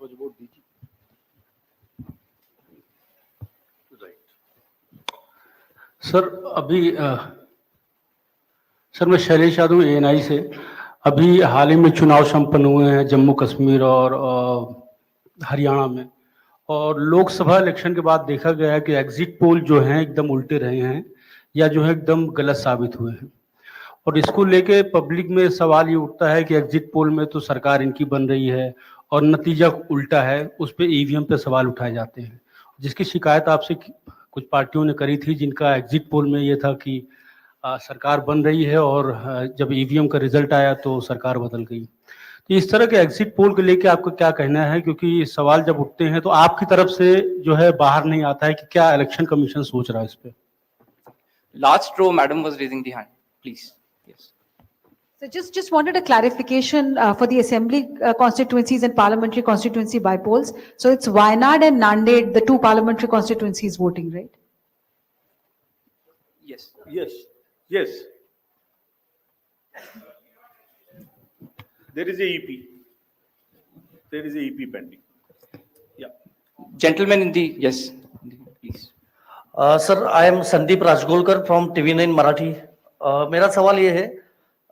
much about DG. Right. Sir अभी sir मैं Shailesh Yadav ANI से। अभी हाल ही में चुनाव संपन्न हुए हैं जम्मू कश्मीर और हरियाणा में, और लोकसभा इलेक्शन के बाद देखा गया है कि एग्जिट पोल जो हैं एकदम उल्टे रहे हैं या जो है एकदम गलत साबित हुए हैं। और इसको लेके पब्लिक में सवाल ये उठता है कि एग्जिट पोल में तो सरकार इनकी बन रही है और नतीजा उल्टा है, उस पर EVM पे सवाल उठाए जाते हैं, जिसकी शिकायत आपसे कुछ पार्टियों ने करी थी, जिनका एग्जिट पोल में ये था कि सरकार बन रही है और जब EVM का रिजल्ट आया तो सरकार बदल गई। तो इस तरह के एग्जिट पोल को लेके आपका क्या कहना है, क्योंकि सवाल जब उठते हैं तो आपकी तरफ से जो है बाहर नहीं आता है कि क्या इलेक्शन कमीशन सोच रहा है इस पे। Last row, madam was raising the hand, please. Yes. So just wanted a clarification for the assembly constituencies and parliamentary constituency by polls. So it's Wayanad and Nanded, the two parliamentary constituencies voting, right? Yes. Yes. Yes. There is a EP. There is a EP pending. Yeah. Gentlemen in the, yes, please. Sir I am Sandeep Rajgolkar from TV9 Marathi. मेरा सवाल ये है,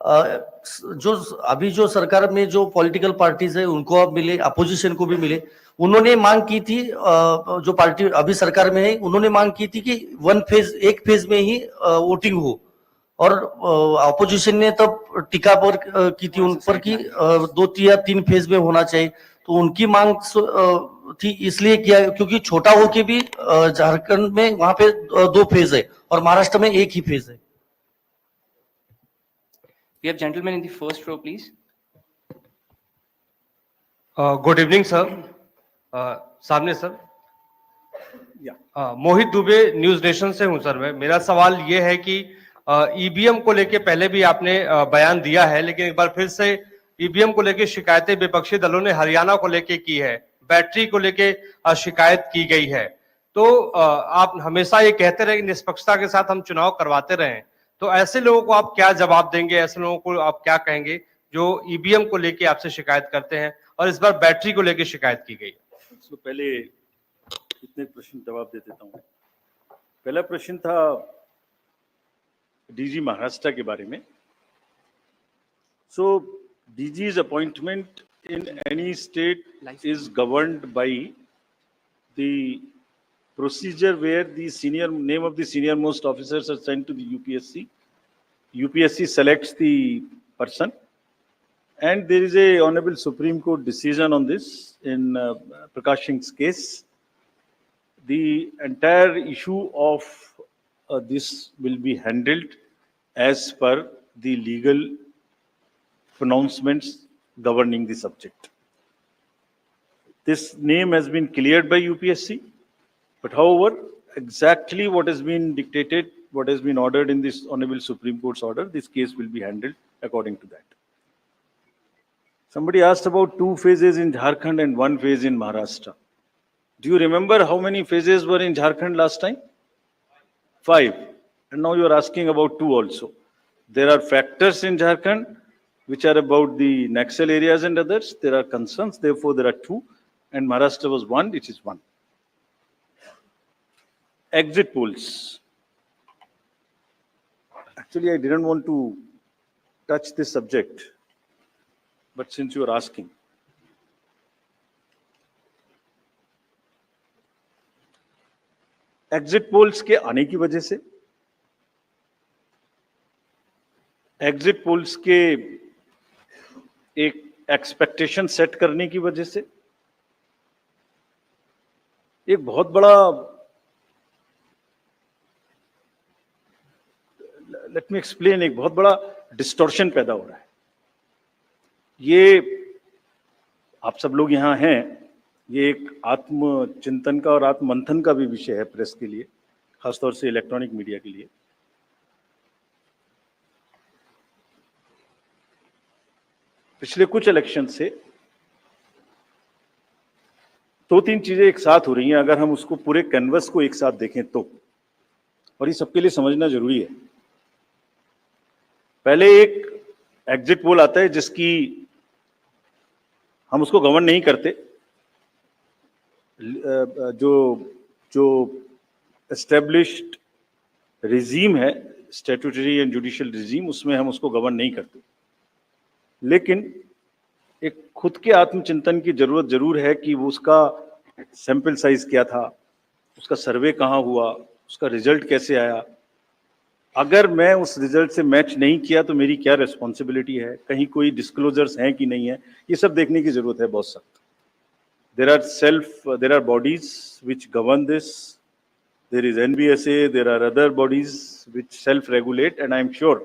जो अभी जो सरकार में जो पॉलिटिकल पार्टीज है उनको अब मिले, अपोजिशन को भी मिले, उन्होंने मांग की थी, जो पार्टी अभी सरकार में है उन्होंने मांग की थी कि एक फेज में ही वोटिंग हो, और अपोजिशन ने तब टीका पर की थी उन पर कि 2 या 3 फेज में होना चाहिए। तो उनकी मांग थी इसलिए किया क्योंकि छोटा होके भी झारखंड में वहां पे 2 फेज है और महाराष्ट्र में 1 ही फेज है। We have gentlemen in the first row, please. Good evening sir. सामने सर। मोहित दुबे, न्यूज नेशन से हूं सर मैं। मेरा सवाल ये है कि EVM को लेके पहले भी आपने बयान दिया है, लेकिन एक बार फिर से EVM को लेके शिकायतें विपक्षी दलों ने हरियाणा को लेके की है, बैटरी को लेके शिकायत की गई है। तो आप हमेशा ये कहते रहे कि निष्पक्षता के साथ हम चुनाव करवाते रहे, तो ऐसे लोगों को आप क्या जवाब देंगे, ऐसे लोगों को आप क्या कहेंगे जो EVM को लेके आपसे शिकायत करते हैं और इस बार बैटरी को लेके शिकायत की गई? तो पहले इतने प्रश्न जवाब दे देता हूँ। पहला प्रश्न था DG महाराष्ट्र के बारे में। So DG's appointment in any state is governed by the procedure where the name of the senior most officers are sent to the UPSC. UPSC selects the person, and there is a Honorable Supreme Court decision on this in Prakash Singh's case. The entire issue of this will be handled as per the legal pronouncements governing the subject. This name has been cleared by UPSC, but however, exactly what has been dictated, what has been ordered in this Honorable Supreme Court's order, this case will be handled according to that. Somebody asked about 2 phases in Jharkhand and 1 phase in Maharashtra. Do you remember how many phases were in Jharkhand last time? 5. And now you are asking about 2 also. There are factors in Jharkhand which are about the Naxal areas and others. There are concerns, therefore there are 2. And Maharashtra was 1, which is 1. Exit polls. Actually, I didn't want to touch this subject, but since you are asking. Exit polls के आने की वजह से, exit polls के एक expectation set करने की वजह से एक बहुत बड़ा, लेट मी एक्सप्लेन, एक बहुत बड़ा डिस्टॉर्शन पैदा हो रहा है। ये आप सब लोग यहाँ हैं, ये एक आत्मचिंतन का और आत्ममंथन का भी विषय है प्रेस के लिए, खासतौर से इलेक्ट्रॉनिक मीडिया के लिए। पिछले कुछ इलेक्शन से 2-3 चीजें एक साथ हो रही हैं, अगर हम उसको पूरे कैनवस को एक साथ देखें तो, और ये सबके लिए समझना जरूरी है। पहले एक एग्जिट पोल आता है जिसकी हम उसको गवर्न नहीं करते, जो जो एस्टेब्लिश्ड रिजीम है, स्टैट्यूटरी एंड जुडिशियल रिजीम, उसमें हम उसको गवर्न नहीं करते। लेकिन एक खुद के आत्मचिंतन की जरूरत जरूर है कि वो उसका सैंपल साइज क्या था, उसका सर्वे कहाँ हुआ, उसका रिजल्ट कैसे आया। अगर मैं उस रिजल्ट से मैच नहीं किया तो मेरी क्या रिस्पॉन्सिबिलिटी है, कहीं कोई डिस्क्लोजर्स हैं कि नहीं है, ये सब देखने की जरूरत है बहुत सख्त। there are bodies which govern this. There is NBSA, there are other bodies which self-regulate, and I am sure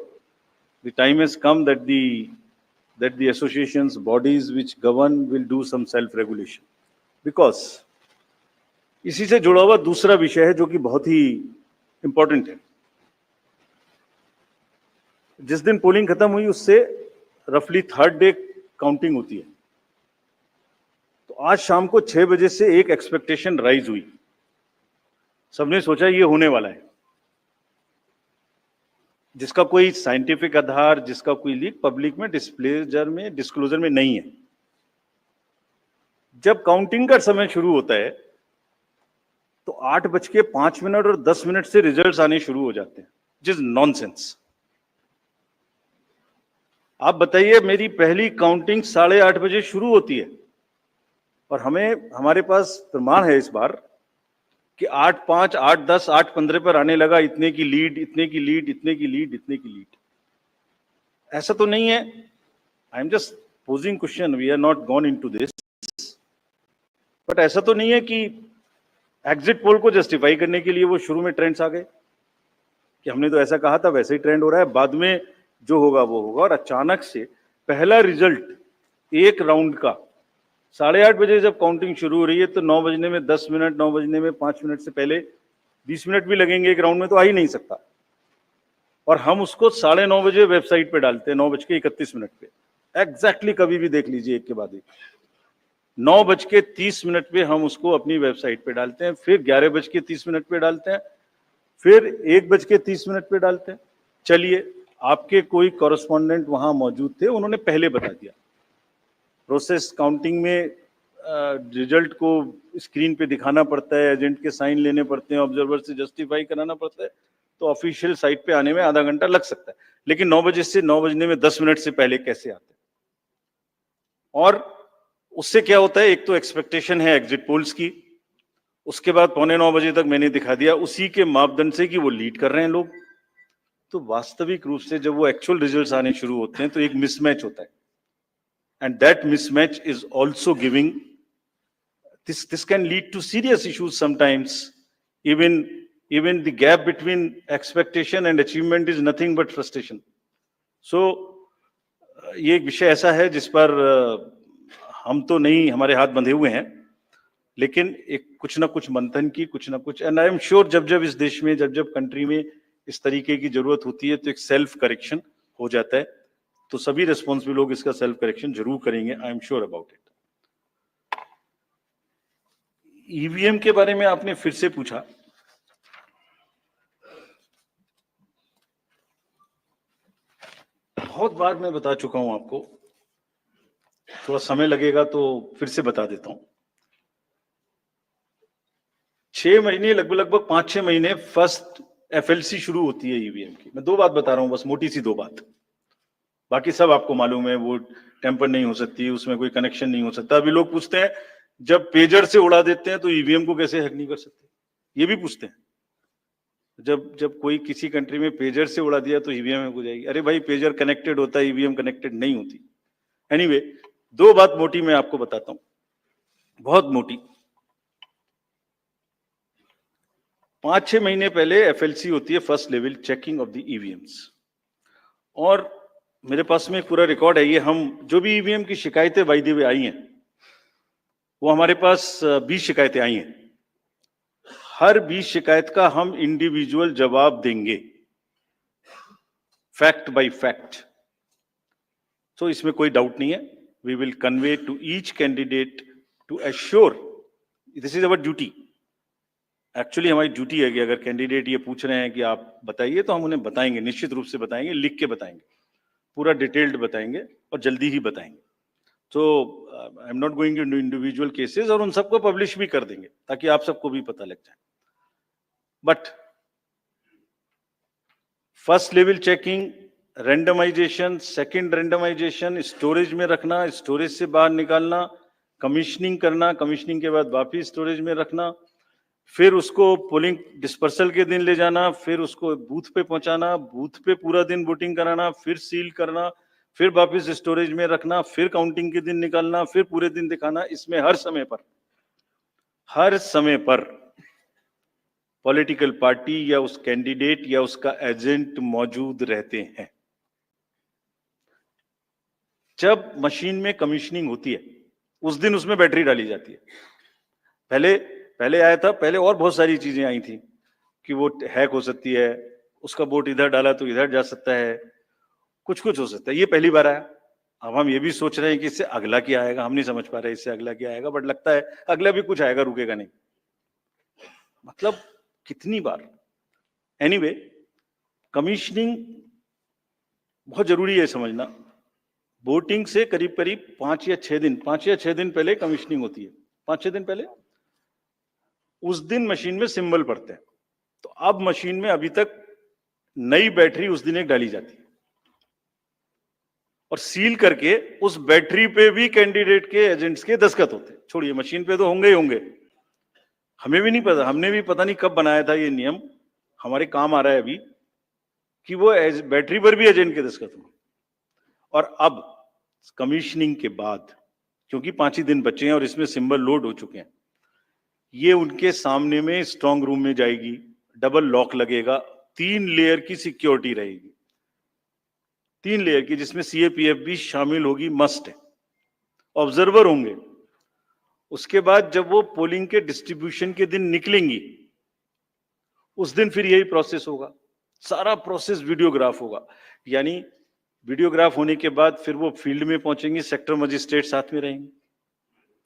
the time has come that the associations, bodies which govern will do some self-regulation. Because इसी से जुड़ा हुआ दूसरा विषय है जो कि बहुत ही इंपॉर्टेंट है। जिस दिन पोलिंग खत्म हुई उससे रफली थर्ड डे काउंटिंग होती है। तो आज शाम को 6 बजे से एक एक्सपेक्टेशन राइज हुई। सबने सोचा ये होने वाला है, जिसका कोई साइंटिफिक आधार, जिसका कोई लीक पब्लिक में डिस्क्लोजर में नहीं है। जब काउंटिंग का समय शुरू होता है तो 8:05 और 10 से रिजल्ट्स आने शुरू हो जाते हैं, जिस नॉनसेंस। आप बताइए, मेरी पहली काउंटिंग 8:30 बजे शुरू होती है और हमारे पास प्रमाण है इस बार कि 8:05, 8:10, 8:15 पर आने लगा इतने की लीड, इतने की लीड, इतने की लीड, इतने की लीड। ऐसा तो नहीं है। I am just posing question, we are not gone into this. But ऐसा तो नहीं है कि एग्जिट पोल को जस्टिफाई करने के लिए वो शुरू में ट्रेंड्स आ गए कि हमने तो ऐसा कहा था, वैसे ही ट्रेंड हो रहा है, बाद में जो होगा वो होगा। और अचानक से पहला रिजल्ट एक राउंड का 8:30 बजे जब काउंटिंग शुरू हो रही है तो 9 बजने में 10 मिनट, 9 बजने में 5 मिनट से पहले 20 मिनट भी लगेंगे एक राउंड में, तो आ ही नहीं सकता। और हम उसको 9:30 बजे वेबसाइट पे डालते हैं, 9:31 पे एग्जैक्टली। कभी भी देख लीजिए एक के बाद एक। 9:30 पे हम उसको अपनी वेबसाइट पे डालते हैं, फिर 11:30 पे डालते हैं, फिर 1:30 पे डालते हैं। चलिए, आपके कोई कॉरेस्पॉन्डेंट वहां मौजूद थे, उन्होंने पहले बता दिया। प्रोसेस काउंटिंग में रिजल्ट को स्क्रीन पे दिखाना पड़ता है, एजेंट के साइन लेने पड़ते हैं, ऑब्जर्वर से जस्टिफाई कराना पड़ता है, तो ऑफिशियल साइट पे आने में आधा घंटा लग सकता है। लेकिन 9 बजे से 9 बजने में 10 मिनट से पहले कैसे आते हैं? और उससे क्या होता है, एक तो एक्सपेक्टेशन है एग्जिट पोल्स की, उसके बाद 8:45 बजे तक मैंने दिखा दिया उसी के मापदंड से कि वो लीड कर रहे हैं लोग। तो वास्तविक रूप से जब वो एक्चुअल रिजल्ट्स आने शुरू होते हैं तो एक मिसमैच होता है, and that mismatch is also giving this can lead to serious issues sometimes. Even the gap between expectation and achievement is nothing but frustration. So ये एक विषय ऐसा है जिस पर हम तो नहीं, हमारे हाथ बंधे हुए हैं, लेकिन एक कुछ ना कुछ मंथन की, कुछ ना कुछ, एंड आई एम श्योर जब इस देश में, जब कंट्री में इस तरीके की जरूरत होती है तो एक सेल्फ करेक्शन हो जाता है। तो सभी रिस्पॉन्सिबल लोग इसका सेल्फ करेक्शन जरूर करेंगे, I am sure about it. EVM के बारे में आपने फिर से पूछा। बहुत बार मैं बता चुका हूं आपको, थोड़ा समय लगेगा तो फिर से बता देता हूं। 6 महीने, लगभग 5-6 महीने फर्स्ट एफएलसी शुरू होती है ईवीएम की। मैं 2 बात बता रहा हूं, बस मोटी सी 2 बात, बाकी सब आपको मालूम है। वो टेम्पर नहीं हो सकती, उसमें कोई कनेक्शन नहीं हो सकता। अभी लोग पूछते हैं जब पेजर से उड़ा देते हैं तो ईवीएम को कैसे हैक नहीं कर सकते, ये भी पूछते हैं। जब कोई किसी कंट्री में पेजर से उड़ा दिया तो ईवीएम हैक हो जाएगी। अरे भाई, पेजर कनेक्टेड होता है, ईवीएम कनेक्टेड नहीं होती। एनीवे, 2 बात मोटी मैं आपको बताता हूं, बहुत मोटी। 5-6 महीने पहले एफएलसी होती है, first level checking of the EVMs, और मेरे पास में एक पूरा रिकॉर्ड है। ये हम जो भी ईवीएम की शिकायतें बाय द वे आई हैं, वो हमारे पास 20 शिकायतें आई हैं। हर 20 शिकायत का हम इंडिविजुअल जवाब देंगे, फैक्ट बाय फैक्ट। तो इसमें कोई डाउट नहीं है। We will convey to each candidate to assure, this is our duty. Actually हमारी ड्यूटी है कि अगर कैंडिडेट ये पूछ रहे हैं कि आप बताइए, तो हम उन्हें बताएंगे, निश्चित रूप से बताएंगे, लिख के बताएंगे, पूरा डिटेल्ड बताएंगे और जल्दी ही बताएंगे। तो I am not going into individual cases, और उन सबको पब्लिश भी कर देंगे ताकि आप सबको भी पता लग जाए। But first level checking, randomisation, second randomisation, storage में रखना, स्टोरेज से बाहर निकालना, कमीशनिंग करना, कमीशनिंग के बाद वापिस स्टोरेज में रखना, फिर उसको पोलिंग डिस्पर्सल के दिन ले जाना, फिर उसको बूथ पे पहुंचाना, बूथ पे पूरा दिन वोटिंग कराना, फिर सील करना, फिर वापस स्टोरेज में रखना, फिर काउंटिंग के दिन निकालना, फिर पूरे दिन दिखाना। इसमें हर समय पर पॉलिटिकल पार्टी या उस कैंडिडेट या उसका एजेंट मौजूद रहते हैं। जब मशीन में कमीशनिंग होती है उस दिन उसमें बैटरी डाली जाती है। पहले आया था, पहले और बहुत सारी चीजें आई थी कि वो हैक हो सकती है, उसका वोट इधर डाला तो इधर जा सकता है, कुछ हो सकता है। ये पहली बार आया। अब हम ये भी सोच रहे हैं कि इससे अगला क्या आएगा, हम नहीं समझ पा रहे इससे अगला क्या आएगा, बट लगता है अगला भी कुछ आएगा, रुकेगा नहीं। मतलब कितनी बार। एनीवे, कमीशनिंग बहुत जरूरी है समझना। वोटिंग से करीब 5 या 6 दिन पहले कमीशनिंग होती है। 5-6 दिन पहले उस दिन मशीन में सिंबल पड़ते हैं। तो अब मशीन में अभी तक नई बैटरी उस दिन एक डाली जाती है और सील करके उस बैटरी पे भी कैंडिडेट के एजेंट्स के दस्तखत होते हैं। छोड़िए, मशीन पे तो होंगे ही होंगे, हमें भी नहीं पता, हमने भी पता नहीं कब बनाया था ये नियम, हमारे काम आ रहा है अभी कि वो बैटरी पर भी एजेंट के दस्तखत हों। और अब कमीशनिंग के बाद, क्योंकि 5 ही दिन बचे हैं और इसमें सिंबल लोड हो चुके हैं, ये उनके सामने में स्ट्रांग रूम में जाएगी, डबल लॉक लगेगा, 3 लेयर की सिक्योरिटी रहेगी, 3 लेयर की, जिसमें सीएपीएफ भी शामिल होगी, मस्ट है। ऑब्जर्वर होंगे। उसके बाद जब वो पोलिंग के डिस्ट्रीब्यूशन के दिन निकलेंगी, उस दिन फिर यही प्रोसेस होगा, सारा प्रोसेस वीडियोग्राफ होगा। यानी वीडियोग्राफ होने के बाद फिर वो फील्ड में पहुंचेंगे, सेक्टर मजिस्ट्रेट साथ में रहेंगे,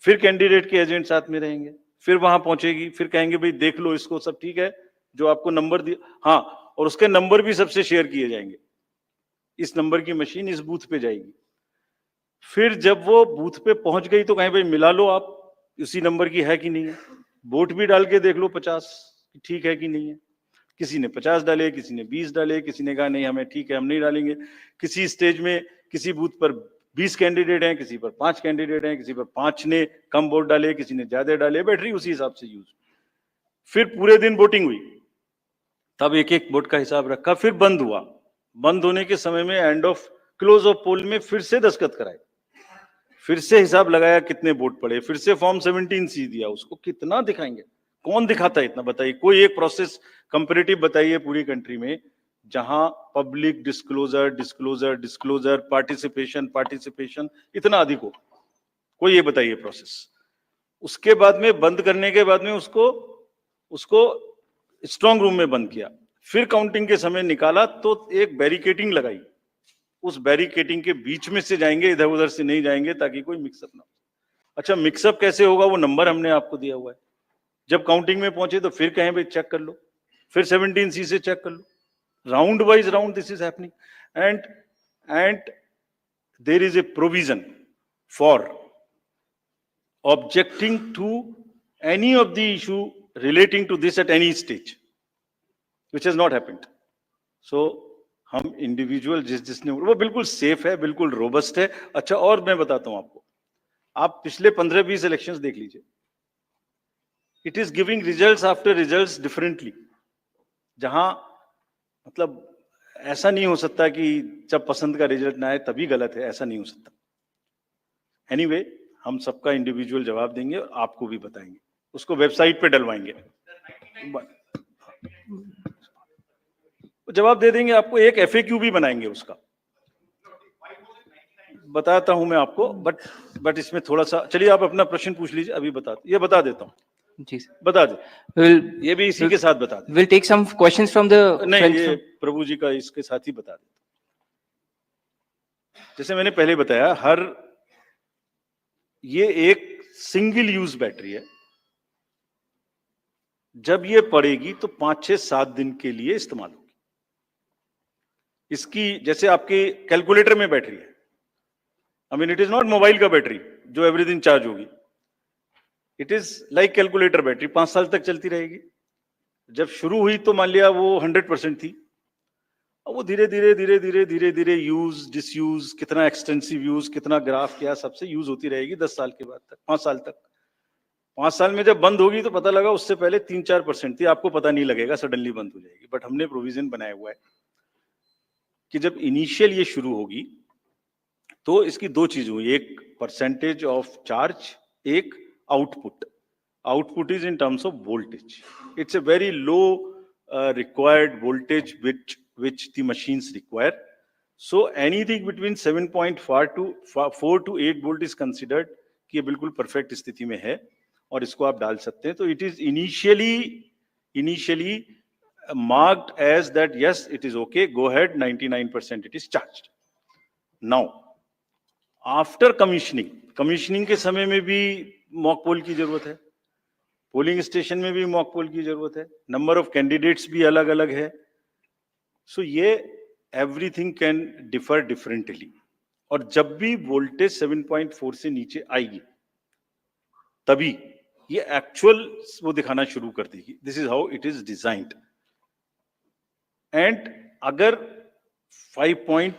फिर कैंडिडेट के एजेंट साथ में रहेंगे, फिर वहां पहुंचेगी, फिर कहेंगे भाई देख लो इसको, सब ठीक है, जो आपको नंबर दिया, हाँ, और उसके नंबर भी सबसे शेयर किए जाएंगे, इस नंबर की मशीन इस बूथ पे जाएगी। फिर जब वो बूथ पे पहुंच गई तो कहें भाई मिला लो आप, उसी नंबर की है कि नहीं है, वोट भी डाल के देख लो 50 ठीक है कि नहीं है। किसी ने 50 डाले, किसी ने 20 डाले, किसी ने कहा नहीं हमें ठीक है, हम नहीं डालेंगे। किसी स्टेज में किसी बूथ पर 20 कैंडिडेट हैं, किसी पर 5 कैंडिडेट हैं, किसी पर 5 ने कम वोट डाले, किसी ने ज्यादा डाले, बैटरी उसी हिसाब से यूज। फिर पूरे दिन वोटिंग हुई, तब एक एक वोट का हिसाब रखा, फिर बंद हुआ। बंद होने के समय में एंड ऑफ क्लोज ऑफ पोल में फिर से दस्तखत कराए, फिर से हिसाब लगाया कितने वोट पड़े, फिर से फॉर्म 17C दिया उसको। कितना दिखाएंगे, कौन दिखाता है इतना, बताइए। कोई एक प्रोसेस कंपैरेटिव बताइए पूरी कंट्री में जहां पब्लिक डिस्क्लोजर पार्टिसिपेशन इतना अधिक हो, कोई ये बताइए प्रोसेस। उसके बाद में बंद करने के बाद में उसको स्ट्रांग रूम में बंद किया, फिर काउंटिंग के समय निकाला तो एक बैरिकेडिंग लगाई, उस बैरिकेडिंग के बीच में से जाएंगे, इधर उधर से नहीं जाएंगे ताकि कोई मिक्सअप ना हो। अच्छा, मिक्सअप कैसे होगा, वो नंबर हमने आपको दिया हुआ है। जब काउंटिंग में पहुंचे तो फिर कहें भाई चेक कर लो, फिर 17C से चेक कर लो, round wise round this is happening. And there is a provision for objecting to any of the issue relating to this at any stage, which has not happened. So हम individual जिसने, वो बिल्कुल safe है, बिल्कुल robust है। अच्छा, और मैं बताता हूं आपको, आप पिछले 15-20 इलेक्शंस देख लीजिए, it is giving results after results differently. जहां मतलब ऐसा नहीं हो सकता कि जब पसंद का रिजल्ट ना आए तभी गलत है, ऐसा नहीं हो सकता। एनीवे, हम सबका इंडिविजुअल जवाब देंगे, आपको भी बताएंगे, उसको वेबसाइट पे डलवाएंगे, जवाब दे देंगे आपको। एक FAQ भी बनाएंगे उसका, बताता हूं मैं आपको। बट इसमें थोड़ा सा, चलिए आप अपना प्रश्न पूछ लीजिए, अभी बता देता हूं। जी सर, बता दे, ये भी इसी के साथ बता दे। we'll take some questions from the नहीं, friends ये from- प्रभु जी का इसके साथ ही बता देता। जैसे मैंने पहले बताया, ये एक सिंगल यूज बैटरी है। जब ये पड़ेगी तो 5-6-7 दिन के लिए इस्तेमाल होगी। इसकी जैसे आपके कैलकुलेटर में बैटरी है, I mean it is not mobile का बैटरी जो एवरी दिन चार्ज होगी. It is like calculator battery, 5 साल तक चलती रहेगी. जब शुरू हुई तो मान लिया वो 100% थी. अब वो धीरे धीरे यूज डिसयूज, कितना एक्सटेंसिव यूज, कितना ग्राफ किया, सबसे यूज होती रहेगी 10 साल के बाद तक, 5 साल तक. 5 साल में जब बंद होगी तो पता लगा उससे पहले 3-4% थी, आपको पता नहीं लगेगा, सडनली बंद हो जाएगी. बट हमने प्रोविजन बनाया हुआ है कि जब इनिशियल ये शुरू होगी तो इसकी 2 चीज हुई, एक परसेंटेज ऑफ चार्ज, एक output. Output is in terms of voltage. It's a very low required voltage which the machines require. So anything between 7.4 to 8 volt is considered कि ये बिल्कुल perfect स्थिति में है और इसको आप डाल सकते हैं. तो it is initially marked as that yes it is okay, go ahead, 99% it is charged. Now after commissioning के समय में भी मॉक पोल की जरूरत है, पोलिंग स्टेशन में भी मॉक पोल की जरूरत है, नंबर ऑफ कैंडिडेट्स भी अलग अलग है. सो ये एवरीथिंग कैन डिफर डिफरेंटली. और जब भी वोल्टेज 7.4 से नीचे आएगी तभी ये एक्चुअल वो दिखाना शुरू कर देगी. This is how it is designed. And अगर 5.